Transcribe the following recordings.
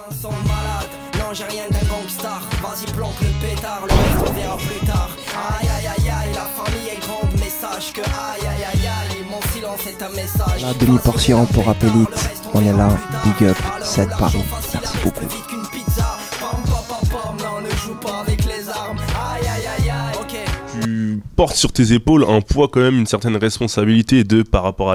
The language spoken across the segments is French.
un son malade, non j'ai rien d'un gangstar. Vas-y planque le pétard, le reste on verra plus tard. Aïe aïe aïe aïe, la famille est grande, mais sache que aïe aïe aïe aïe, mon silence est un message. La demi-portion pour Appelite, on est là, big up, 7 Paris, merci beaucoup. Tu portes sur tes épaules un poids quand même, une certaine responsabilité par rapport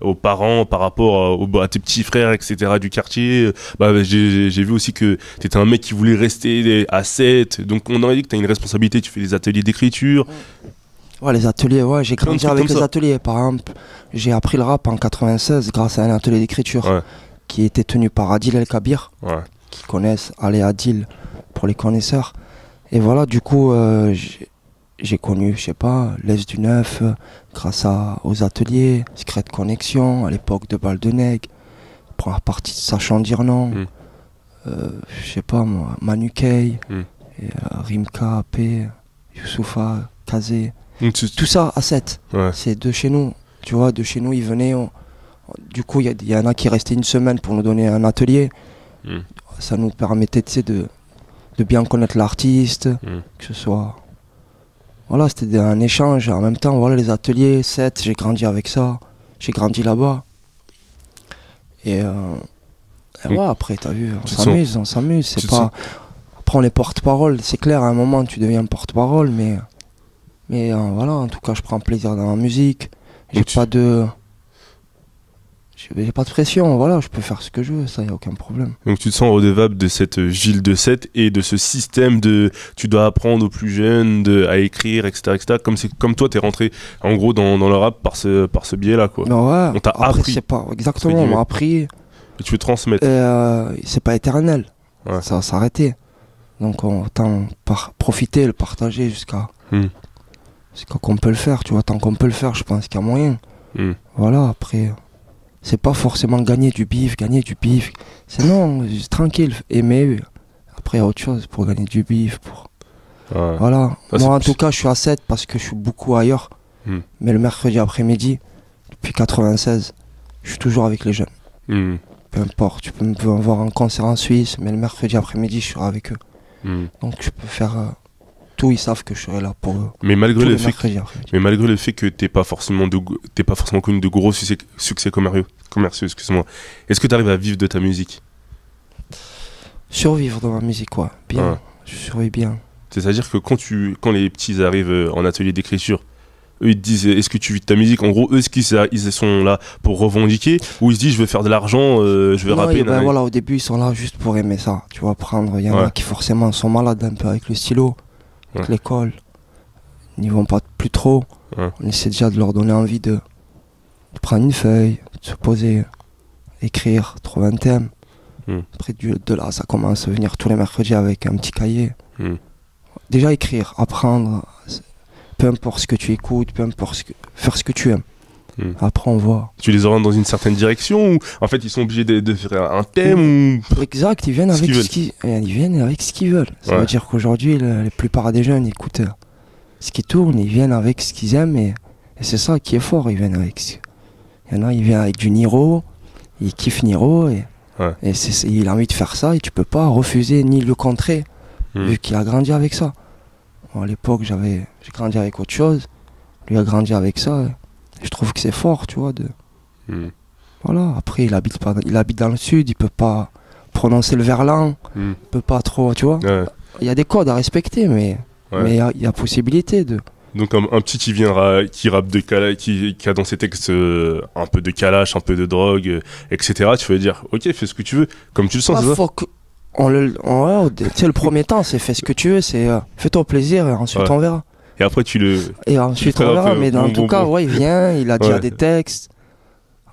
aux parents, par rapport à tes petits frères, etc. du quartier. J'ai vu aussi que t'étais un mec qui voulait rester à 7, donc on aurait dit que t'as une responsabilité, tu fais des ateliers d'écriture. Ouais, les ateliers, ouais, j'ai grandi avec les ateliers. Par exemple, j'ai appris le rap en 96 grâce à un atelier d'écriture qui était tenu par Adil El Kabir, qui connaissent, allez Adil pour les connaisseurs. Et voilà, du coup, j'ai connu, je sais pas, l'Est du Neuf grâce aux ateliers, Secret Connexion, à l'époque de Balle de Nègre, pour la partie de Sachant dire non, je sais pas moi, Manu Kay, et, Rimka, AP, Youssoufa, Kazé. Tout ça à 7, c'est de chez nous, tu vois, de chez nous ils venaient, du coup il y en a qui restaient une semaine pour nous donner un atelier, ça nous permettait de bien connaître l'artiste, que ce soit, voilà, c'était un échange, en même temps, voilà, les ateliers, 7, j'ai grandi avec ça, j'ai grandi là-bas, et ouais, après t'as vu, on s'amuse, c'est pas, après on est porte-parole, c'est clair, à un moment tu deviens porte-parole, mais voilà, en tout cas, je prends plaisir dans la musique. J'ai pas de pression, voilà, je peux faire ce que je veux, ça, y a aucun problème. Donc tu te sens redevable de cette ville de 7 et de ce système de tu dois apprendre aux plus jeunes à écrire, etc. Comme toi, t'es rentré en gros dans le rap par ce biais-là, quoi. Non, ouais, on t'a appris. C'est pas exactement, on m'a appris. Et tu veux transmettre. C'est pas éternel, ça va s'arrêter. Donc autant profiter, le partager jusqu'à qu'on peut le faire, tu vois, tant qu'on peut le faire, je pense qu'il y a moyen. Voilà, après, c'est pas forcément gagner du bif, c'est non, tranquille, aimer, après il y a autre chose pour gagner du bif, voilà. Moi en tout cas, je suis à 7 parce que je suis beaucoup ailleurs, mais le mercredi après-midi, depuis 96, je suis toujours avec les jeunes. Peu importe, tu peux me voir en concert en Suisse, mais le mercredi après-midi, je serai avec eux. Donc je peux faire... tout, ils savent que je serai là pour eux. Mais malgré le fait que t'es pas forcément connu de gros succès commerciaux, excuse-moi. Est-ce que tu arrives à vivre de ta musique? Survivre dans ma musique, quoi. Bien. Je survis bien. C'est-à-dire que quand les petits arrivent en atelier d'écriture, eux ils te disent est-ce que tu vis de ta musique? En gros, eux ils sont là pour revendiquer, ou ils se disent je veux faire de l'argent, je veux rapper. Voilà, au début ils sont là juste pour aimer ça. Tu vois, prendre. Il y en a qui forcément sont malades un peu avec le stylo. Avec l'école, ils n'y vont pas plus trop. On essaie déjà de leur donner envie de prendre une feuille, de se poser, écrire, trouver un thème. Après de là, ça commence à venir tous les mercredis avec un petit cahier. Déjà écrire, apprendre, peu importe ce que tu écoutes, peu importe faire ce que tu aimes. Après on voit. Tu les orientes dans une certaine direction, ou en fait ils sont obligés de faire un thème Exact, ils viennent avec ce qu'ils veulent. Ça veut dire qu'aujourd'hui la plupart des jeunes écoutent ce qui tourne, ils viennent avec ce qu'ils aiment, et c'est ça qui est fort. Ils viennent avec il y en a, ils viennent avec du Niro, ils kiffent Niro, et il a envie de faire ça, et tu peux pas refuser ni le contrer, vu qu'il a grandi avec ça. Bon, à l'époque j'ai grandi avec autre chose, lui a grandi avec ça. Je trouve que c'est fort, tu vois, voilà, après il habite dans le sud, il peut pas prononcer le verlan, il peut pas trop, tu vois. Il y a des codes à respecter, mais il y a possibilité de... Donc un petit qui rappe qui a dans ses textes un peu de calache, un peu de drogue, etc. Tu vas dire, ok, fais ce que tu veux, comme tu le sens, c'est ça? Faut que le premier temps, c'est fais ce que tu veux, c'est fais-toi plaisir, et ensuite on verra. Et après ensuite on verra, mais en tout cas, il vient, il a déjà des textes.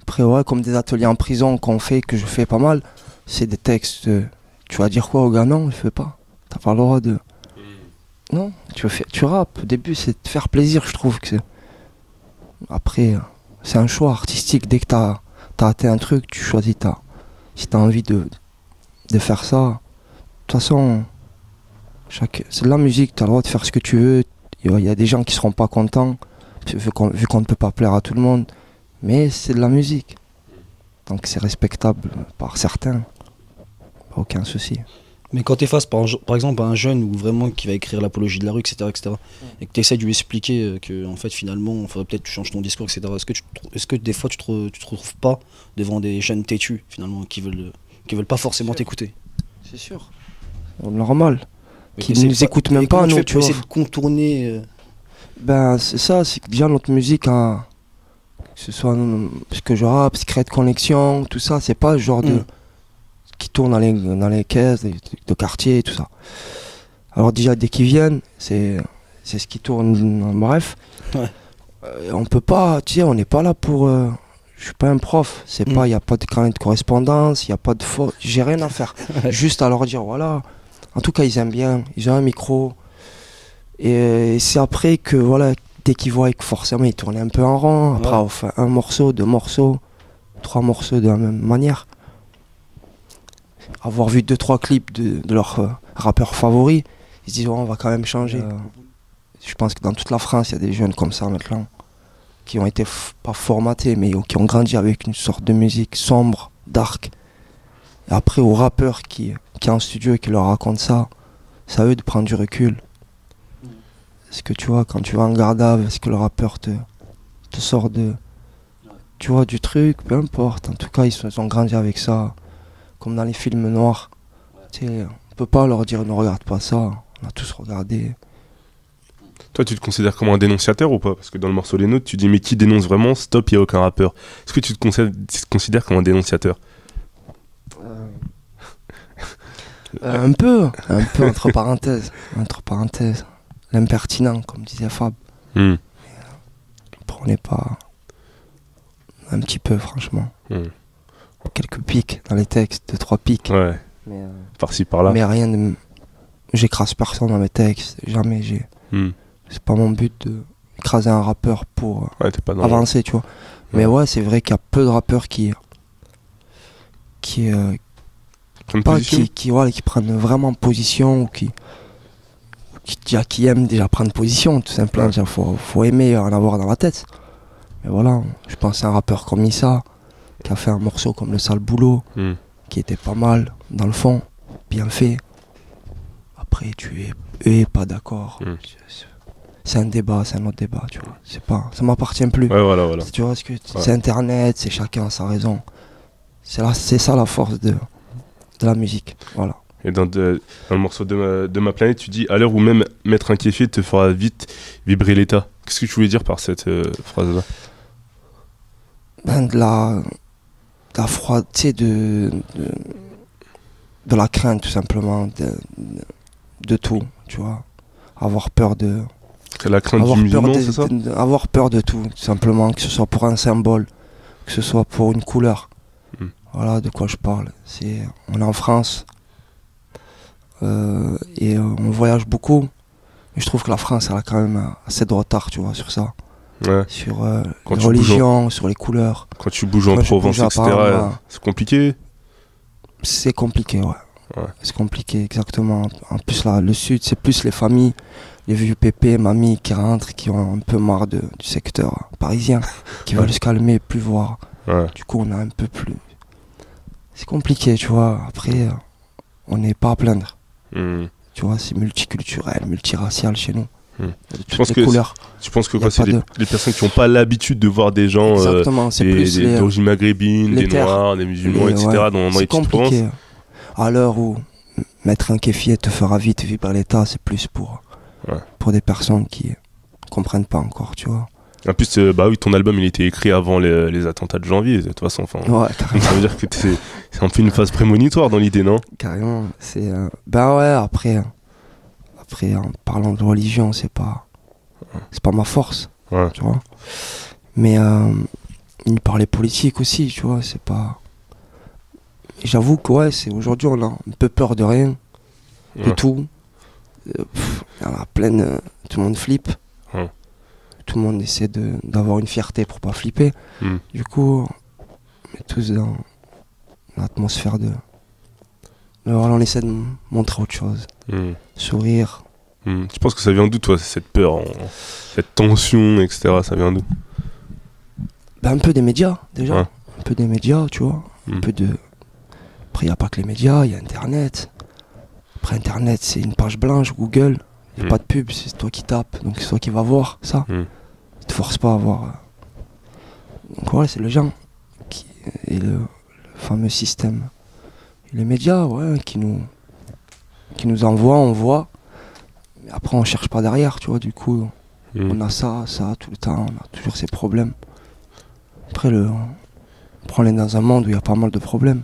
Après, comme des ateliers en prison qu'on fait, que je fais pas mal, c'est des textes, tu vas dire quoi au gars? Non, je fais pas. T'as pas le droit de... Non, tu rappes. Au début, c'est de faire plaisir, je trouve que c'est... Après, c'est un choix artistique. Dès que t'as atteint un truc, tu choisis si t'as envie de faire ça. De toute façon, c'est de la musique, t'as le droit de faire ce que tu veux. Il y a des gens qui seront pas contents, vu qu'on ne peut pas plaire à tout le monde. Mais c'est de la musique. Donc c'est respectable par certains. aucun souci. Mais quand tu es face, par exemple, à un jeune ou vraiment qui va écrire l'apologie de la rue, etc., et que tu essaies de lui expliquer que, en fait, finalement, il faudrait peut-être que tu changes ton discours, etc., est-ce que des fois, tu te retrouves pas devant des jeunes têtus, finalement, qui veulent pas forcément t'écouter? C'est sûr. Normal. Qui ne nous écoutent même pas, nous, tu essayer de contourner... Ben, c'est ça, c'est que déjà notre musique, hein, que ce soit ce que je rappe, Secret Connection, tout ça, c'est pas le genre de... qui tourne dans les caisses de quartier et tout ça. Alors déjà, dès qu'ils viennent, c'est ce qui tourne, bref. Ouais. On peut pas, tu sais, on n'est pas là pour... je suis pas un prof, c'est pas, il n'y a pas de carnet de correspondance, il n'y a pas de faute, j'ai rien à faire. Juste à leur dire, voilà. En tout cas, ils aiment bien, ils ont un micro. Et c'est après que, voilà, dès qu'ils voient que forcément ils tournent un peu en rond, après on fait un morceau, 2 morceaux, 3 morceaux de la même manière. Avoir vu 2-3 clips de leurs rappeurs favoris, ils se disent on va quand même changer. Je pense que dans toute la France, il y a des jeunes comme ça maintenant, qui ont été pas formatés, mais qui ont grandi avec une sorte de musique sombre, dark. Et après, aux rappeurs qui est en studio et qui leur racontent ça, c'est à eux de prendre du recul. Est-ce que tu vois, quand tu vas en garde à vue, est-ce que le rappeur te sort tu vois, du truc, peu importe. En tout cas, ils ont grandi avec ça. Comme dans les films noirs. Tu sais, on peut pas leur dire ne regarde pas ça. On a tous regardé. Toi, tu te considères comme un dénonciateur ou pas? Parce que dans le morceau Les Nôtres, tu dis mais qui dénonce vraiment? Stop, il n'y a aucun rappeur. Est-ce que tu te considères comme un dénonciateur? Un peu entre parenthèses. L'impertinent, comme disait Fab. Prenez pas un petit peu, franchement. Quelques pics dans les textes, 2-3 pics. Ouais. Mais, par-ci par-là. Mais rien de... J'écrase personne dans mes textes, jamais C'est pas mon but d'écraser un rappeur pour avancer, tu vois. Mais ouais, c'est vrai qu'il y a peu de rappeurs qui prennent vraiment position ou qui aiment déjà prendre position, tout simplement. Il faut aimer en avoir dans la tête. Mais voilà, je pense à un rappeur comme Issa, qui a fait un morceau comme Le Sale Boulot, qui était pas mal, dans le fond, bien fait. Après, tu es pas d'accord. C'est un débat, c'est un autre débat, tu vois. C'est pas, ça m'appartient plus. Ouais, voilà. Tu vois, c'est Internet, c'est chacun a sa raison. C'est ça la force de la musique, voilà. Et dans le morceau de ma planète, tu dis à l'heure où même mettre un kéfier te fera vite vibrer l'état. Qu'est-ce que tu voulais dire par cette phrase-là? Ben de la froide, tu sais, de la crainte tout simplement, de tout, tu vois. Avoir peur de... C'est la crainte du musulman, c'est ça? Avoir peur de tout simplement, que ce soit pour un symbole, que ce soit pour une couleur. Voilà de quoi je parle. On est en France et on voyage beaucoup. Mais je trouve que la France, elle a quand même assez de retard, tu vois, sur ça. Ouais. Sur les religions, sur les couleurs. Quand tu bouges en Provence, etc., c'est compliqué? C'est compliqué, ouais. C'est compliqué, exactement. En plus, là, le sud, c'est plus les familles, les vieux pépés, mamies qui rentrent, qui ont un peu marre du secteur parisien, qui veulent se calmer, plus voir. Ouais. Du coup, on a un peu plus... C'est compliqué, tu vois. Après, on n'est pas à plaindre. Tu vois, c'est multiculturel, multiracial chez nous. Tu penses que quoi, c'est les personnes qui n'ont pas l'habitude de voir des gens d'origine maghrébine, des noirs, des musulmans, etc. dans les petites provinces. À l'heure où mettre un kéfier te fera vite vibrer l'état, c'est plus pour des personnes qui comprennent pas encore, tu vois. En plus, oui, ton album il était écrit avant les attentats de janvier, de toute façon. Ouais, carrément. Ça veut dire que c'est un peu une phase prémonitoire dans l'idée, non? Carrément. Après, en parlant de religion, c'est pas ma force, tu vois. Mais il parlait politique aussi, tu vois, c'est pas... J'avoue que c'est aujourd'hui on a un peu peur de rien, de tout. On a pleine, tout le monde flippe. Tout le monde essaie d'avoir une fierté pour pas flipper. Du coup, on est tous dans l'atmosphère de... Alors on essaie de montrer autre chose. Sourire. Tu penses que ça vient d'où, toi, cette peur, cette tension, etc. Ça vient d'où? Un peu des médias, déjà. Un peu des médias, tu vois. Un peu de Après, il n'y a pas que les médias, il y a Internet. Après, Internet, c'est une page blanche, Google. Il n'y a pas de pub, c'est toi qui tapes. Donc, c'est toi qui vas voir ça. Il ne te force pas à voir. Donc, voilà, c'est le genre. Et le fameux système. Et les médias, ouais, qui nous envoient, on voit. Mais après, on cherche pas derrière, tu vois. Du coup, on a ça tout le temps. On a toujours ces problèmes. Après, on est dans un monde où il y a pas mal de problèmes.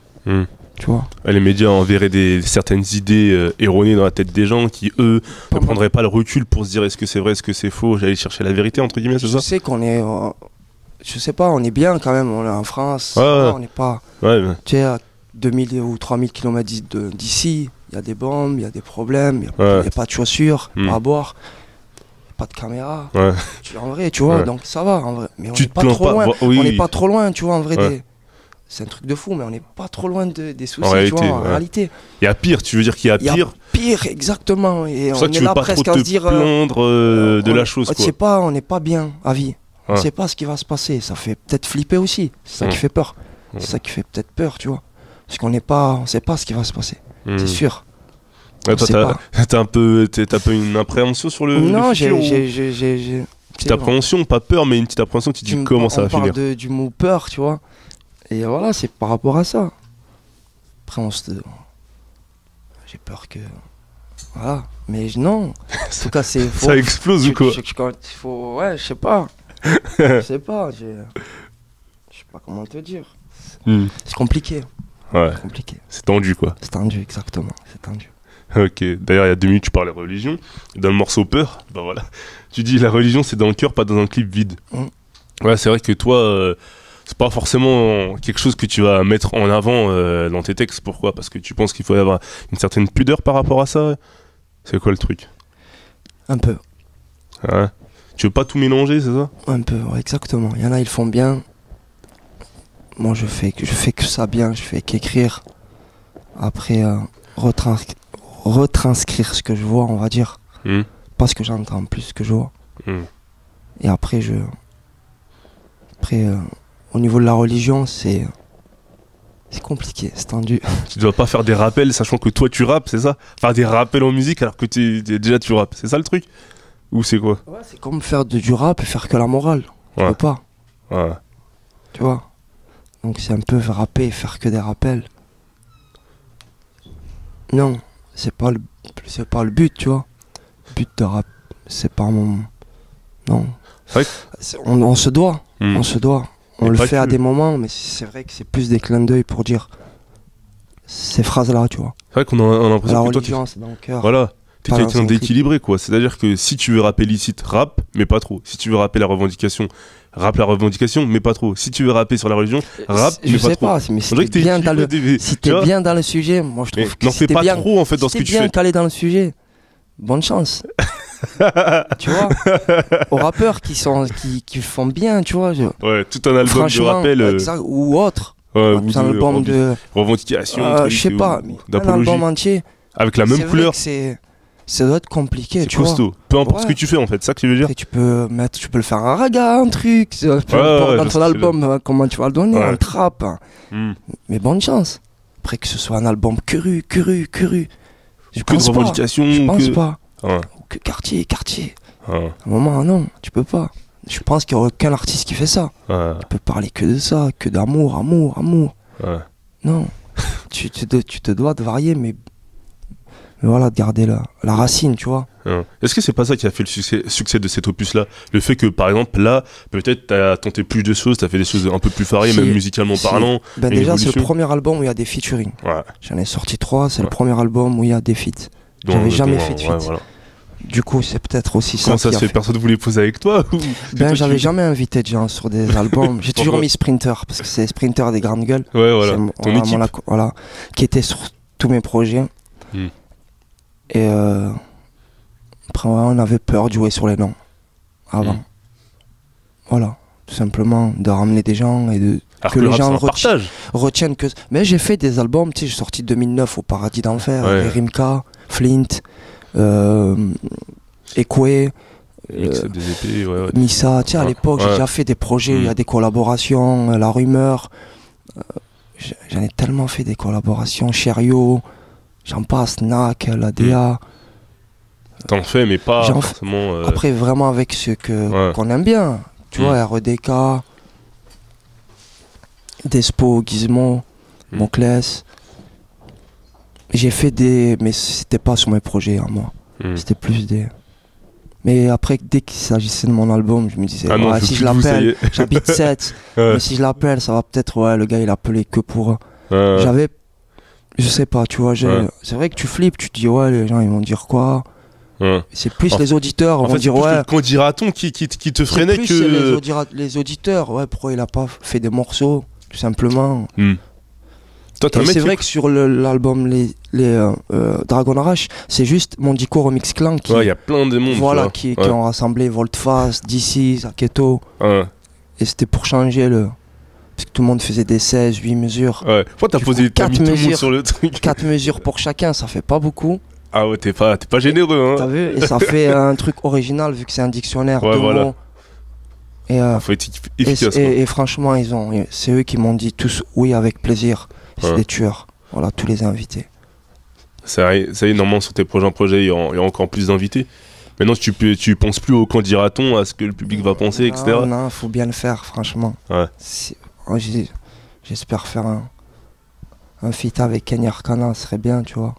Tu vois. Les médias enverraient certaines idées erronées dans la tête des gens qui, eux, ne prendraient pas le recul pour se dire est-ce que c'est vrai, est-ce que c'est faux, j'allais chercher la vérité, entre guillemets, c'est ça? Je sais qu'on est... je sais pas, on est bien quand même, on est en France, on n'est pas... Tu sais, à 2000 ou 3000 km d'ici, il y a des bombes, il y a des problèmes, il n'y a pas de chaussures, pas à boire, pas de caméra. En vrai, tu vois, donc ça va, en vrai. Mais on n'est pas trop loin, on n'est pas trop loin, tu vois, en vrai, c'est un truc de fou, mais on n'est pas trop loin des soucis, tu vois, en réalité. Il y a pire, tu veux dire qu'il y a pire? Il y a pire, exactement. Et on est là presque à se dire... plaindre de la chose, quoi. Je sais pas, on n'est pas bien à vie. On sait pas ce qui va se passer. Ça fait peut-être flipper aussi. C'est ça qui fait peur. C'est ça qui fait peut-être peur, tu vois. Parce qu'on sait pas ce qui va se passer. C'est sûr. T'as un peu une appréhension sur le Non, j'ai petite appréhension, pas peur, mais une petite appréhension. Tu te dis comment ça va finir. On parle du mot peur, tu vois. Et voilà, c'est par rapport à ça. Après, j'ai peur que... Voilà. Mais non. En tout cas, c'est... Ça explose ou quoi? Ouais, je sais pas. Je sais pas. Je sais pas comment te dire. C'est compliqué. Ouais. C'est compliqué. C'est tendu, quoi. C'est tendu, exactement. C'est tendu. Ok. D'ailleurs, il y a 2 minutes, tu parlais de religion. Dans le morceau Peur, bah voilà. Tu dis la religion, c'est dans le cœur, pas dans un clip vide. Ouais, c'est vrai que toi... c'est pas forcément quelque chose que tu vas mettre en avant dans tes textes. Pourquoi? Parce que tu penses qu'il faut y avoir une certaine pudeur par rapport à ça? C'est quoi le truc? Un peu. Ouais. Tu veux pas tout mélanger, c'est ça? Un peu, ouais, exactement. Il y en a, ils font bien. Moi, je fais que ça bien. Je fais qu'écrire. Après, retranscrire ce que je vois, on va dire. Pas ce que j'entends, plus ce que je vois. Et après, au niveau de la religion, c'est compliqué, c'est tendu. Tu dois pas faire des rappels, sachant que toi tu rappes, c'est ça? Faire des rappels en musique alors que déjà tu rappes, c'est ça le truc? Ou c'est quoi? Ouais, c'est comme faire du rap et faire que la morale. Tu peux pas. Ouais. Tu vois? Donc c'est un peu rapper et faire que des rappels. Non, c'est pas le but, tu vois. Le but de rap, c'est pas mon... Non. C'est vrai que... on se doit, on se doit. On le fait à des moments, mais c'est vrai que c'est plus des clins d'œil pour dire ces phrases-là, tu vois. C'est vrai qu'on a l'impression que religion, c'est dans le cœur. Voilà, t'es quelqu'un d'équilibré, quoi. C'est-à-dire que si tu veux rapper licite, rappe, mais pas trop. Si tu veux rapper la revendication, rappe la revendication, mais pas trop. Si tu veux rapper sur la religion, rappe, mais pas trop. Je sais pas, mais si t'es bien dans le sujet, moi je trouve que n'en fais pas trop, en fait, dans ce que tu fais. Si t'es bien calé dans le sujet, bonne chance. Tu vois, aux rappeurs qui font bien, tu vois. Ouais, tout un album de rappel. Ou autre. Ouais, tout un album de revendication. Je sais pas, un album entier. Avec la même couleur. Ça doit être compliqué, tu costaud. vois. Peu importe ce que tu fais, en fait, c'est ça que tu veux dire. Et tu peux le faire un raga, un truc. Dans ton album, comment tu vas le donner, un trap. Mais bonne chance. Après que ce soit un album cru. Je pense pas. Je pense pas. Que quartier. À un moment, non, tu peux pas. Je pense qu'il n'y a aucun artiste qui fait ça. Tu peux parler que de ça, que d'amour. Non. tu te dois de varier, mais voilà, de garder la racine, tu vois. Est-ce que c'est pas ça qui a fait le succès de cet opus-là? Le fait que, par exemple, là, peut-être t'as tenté plus de choses, t'as fait des choses un peu plus variées, même musicalement parlant. Déjà, c'est le premier album où il y a des featuring. J'en ai sorti 3, c'est le premier album où il y a des feats. J'avais jamais fait de feat. Voilà. Du coup, c'est peut-être aussi ça. Comment ça se fait? Personne voulait poser avec toi ou... j'avais jamais invité de gens sur des albums. J'ai toujours mis Sprinter, parce que c'est Sprinter des grandes gueules. Ouais, voilà. Ton équipe. Voilà, qui était sur tous mes projets. Et après, on avait peur de jouer sur les noms avant. Voilà, tout simplement, de ramener des gens et que les gens retiennent que... Mais j'ai fait des albums, tu sais, j'ai sorti 2009 au Paradis d'Enfer, Rimka, Flint, Ekwe, Missa, tu sais, à l'époque, j'ai déjà fait des projets, il y a des collaborations, La Rumeur. j'en ai tellement fait des collaborations, Cherio, j'en passe, Nak, la DA. T'en fais, mais pas forcément... Après, vraiment avec ceux qu'on aime bien. Tu vois, REDK, Despo, Gizmo, Monclès. J'ai fait des... Mais c'était pas sur mes projets, hein, moi. C'était plus des... Mais après, dès qu'il s'agissait de mon album, je me disais, si je l'appelle, j'habite 7, mais si je l'appelle, ça va peut-être, le gars il a appelé que pour... J'avais... Je sais pas, tu vois, c'est vrai que tu flippes, tu te dis, les gens ils vont dire quoi. C'est plus les auditeurs vont dire, Quand dira-t-on qui te freinait que... les auditeurs, pourquoi il a pas fait des morceaux, tout simplement. C'est vrai que sur l'album les Dragon Rush, c'est juste Mondico Remix Clan qui... il y a plein de monde. Voilà, qui ont rassemblé Voltfast, DC, Zaketo. Et c'était pour changer parce que tout le monde faisait des 16, 8 mesures. Pourquoi t'as posé 4 mesures sur le truc 4 mesures pour chacun, ça fait pas beaucoup. Ah ouais, t'es pas généreux, hein. T'as vu? Et ça fait un truc original vu que c'est un dictionnaire de mots. Et, faut être efficace. Et franchement, c'est eux qui m'ont dit tous oui avec plaisir. C'est des tueurs. Voilà, tous les invités. Ça y est, normalement sur tes prochains projets, il y a encore plus d'invités. Maintenant, tu penses plus au quand dira-t-on, à ce que le public va penser, etc. Non, faut bien le faire, franchement. J'espère faire un feat avec Kenny Arcana, ce serait bien, tu vois.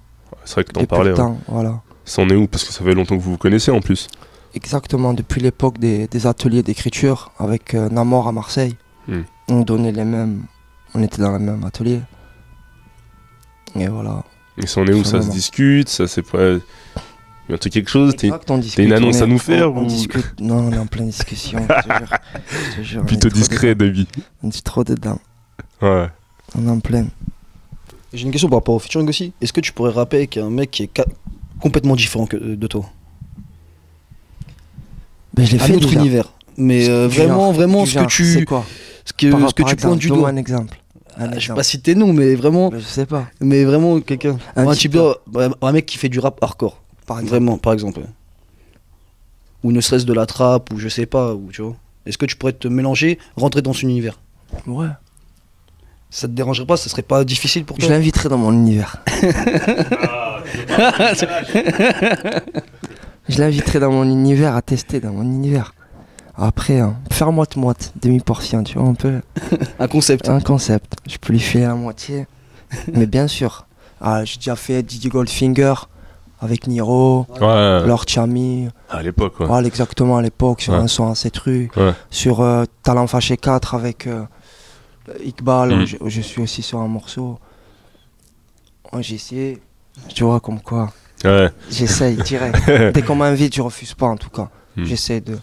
C'est vrai que t'en parlais. Voilà. Ça en est où? Parce que ça fait longtemps que vous vous connaissez en plus. Exactement, depuis l'époque des ateliers d'écriture avec Namor à Marseille. On donnait les mêmes. On était dans le même atelier. Et voilà. Et ça en est où? Ça se discute? Ça c'est pas. Bientôt quelque chose? T'as une annonce à nous faire? On discute. Non, on est en pleine discussion. Je te jure. Plutôt discret, David. On est trop dedans. Ouais. On est en pleine. J'ai une question par rapport au featuring aussi. Est-ce que tu pourrais rapper avec un mec qui est complètement différent de toi? Ben, je l'ai fait un autre déjà. Univers. Mais vraiment ce que tu... C'est quoi? Ce que tu pointes du doigt. Un exemple. Je vais pas citer nom, mais vraiment... Je sais pas. Mais vraiment quelqu'un... Un mec qui fait du rap hardcore. Vraiment, par exemple. Ou ne serait-ce de la trappe, ou je sais pas, ou tu vois. Est-ce que tu pourrais te mélanger, rentrer dans son univers? Ouais. Ça te dérangerait pas? Ça serait pas difficile pour toi? Je l'inviterai dans mon univers. Je l'inviterai dans mon univers, à tester dans mon univers. Après, faire moite-moite, demi-portion, tu vois, un peu. Un concept. Un concept. Je peux lui faire la moitié. Mais bien sûr. J'ai déjà fait Didi Goldfinger avec Niro, Lord Chami. À l'époque, exactement, à l'époque, sur un son à 7 rues. Sur Talent Fâché 4 avec Iqbal, je suis aussi sur un morceau. J'ai essayé, tu vois, comme quoi. J'essaye direct. Dès qu'on m'invite, je refuse pas en tout cas. J'essaie de...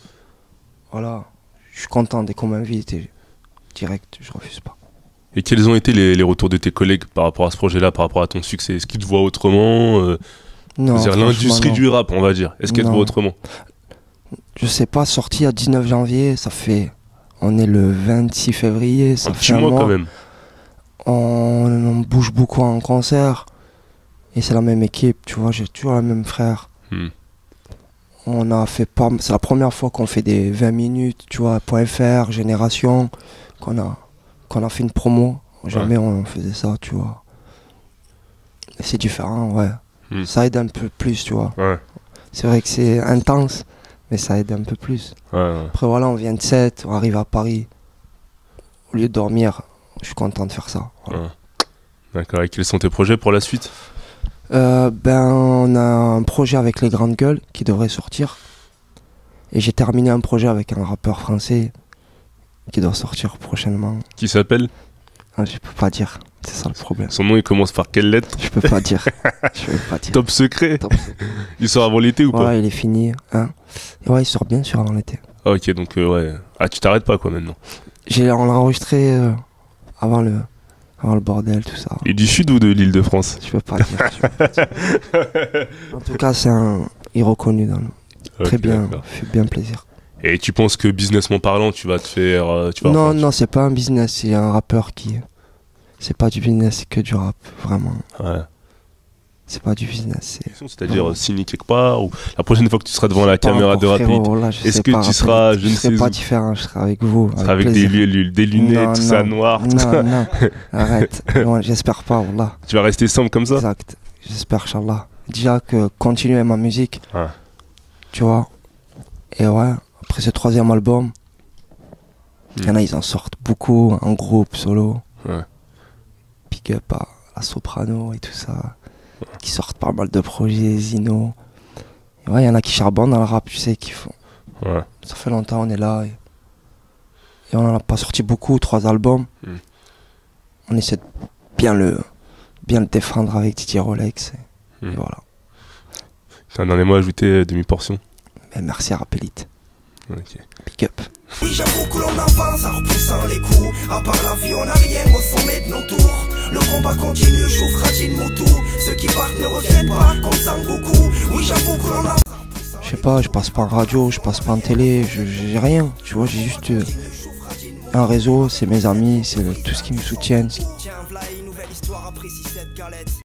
Voilà, je suis content dès qu'on m'invite et direct, je refuse pas. Et quels ont été les retours de tes collègues par rapport à ce projet-là, par rapport à ton succès? Est-ce qu'ils te voient autrement? Non, c'est-à-dire l'industrie du rap, on va dire. Est-ce qu'elle te voit autrement? Je sais pas, sorti à 19 janvier, ça fait... On est le 26 février, ça fait un mois quand même. On bouge beaucoup en concert. Et c'est la même équipe, tu vois, j'ai toujours le même frère. On a fait pas... C'est la première fois qu'on fait des 20 minutes, tu vois, .fr, Génération, qu'on a fait une promo. Jamais on faisait ça, tu vois. Et c'est différent, Ça aide un peu plus, tu vois. C'est vrai que c'est intense, mais ça aide un peu plus. Après voilà, on vient de 7, on arrive à Paris. Au lieu de dormir, je suis content de faire ça. Voilà. D'accord, et quels sont tes projets pour la suite? On a un projet avec les Grandes Gueules qui devrait sortir. Et j'ai terminé un projet avec un rappeur français qui doit sortir prochainement. Qui s'appelle? Je peux pas dire, c'est ça le problème. Son nom il commence par quelle lettre? Je peux pas dire. Top secret. Il sort avant l'été ou pas? Il est fini. Et il sort bien sûr avant l'été. Ok, donc tu t'arrêtes pas quoi maintenant? On l'a enregistré avant le bordel, tout ça. Et du sud ou de l'Île-de-France? Je peux pas dire. En tout cas, il est reconnu dans le... Très bien, fait bien plaisir. Et tu penses que businessment parlant, tu vas te faire... Non, c'est pas un business, c'est un rappeur qui... C'est pas du business, c'est que du rap, vraiment. C'est pas du business, question, c'est-à-dire signer quelque part, ou la prochaine fois que tu seras devant la caméra de Rapide, est-ce que tu seras, je ne sais pas différent, je serai avec vous. Tu seras avec des lunettes, tout ça, noir. Non, arrête, j'espère pas, wallah. Tu vas rester sombre comme ça? Exact, j'espère, Inch'Allah. Déjà que continuer ma musique, tu vois, et ouais, après ce 3e album, il y en a, ils en sortent beaucoup, en groupe, solo. Big up à la Soprano et tout ça, qui sortent pas mal de projets, Zino. Et ouais, il y en a qui charbonnent dans le rap, tu sais, qui font. Ça fait longtemps, on est là. Et on en a pas sorti beaucoup, 3 albums. On essaie de bien le défendre avec Didier Rolex. Et voilà. T'as un dernier mot à ajouter, demi-portion? Merci à Rapelite. Okay. Big up. Oui, j'avoue que l'on avance en repoussant les coups. À part la vie, on n'a rien au sommet de nos tours. Le combat continue, j'ouvre Hajin-Motu. Ceux qui partent ne reviennent pas comme Sangoku. Oui, j'avoue que l'on avance. Je sais pas, je passe pas en radio, je passe pas en télé, j'ai rien. Tu vois, j'ai juste un réseau, c'est mes amis, c'est tout ce qui me soutiennent.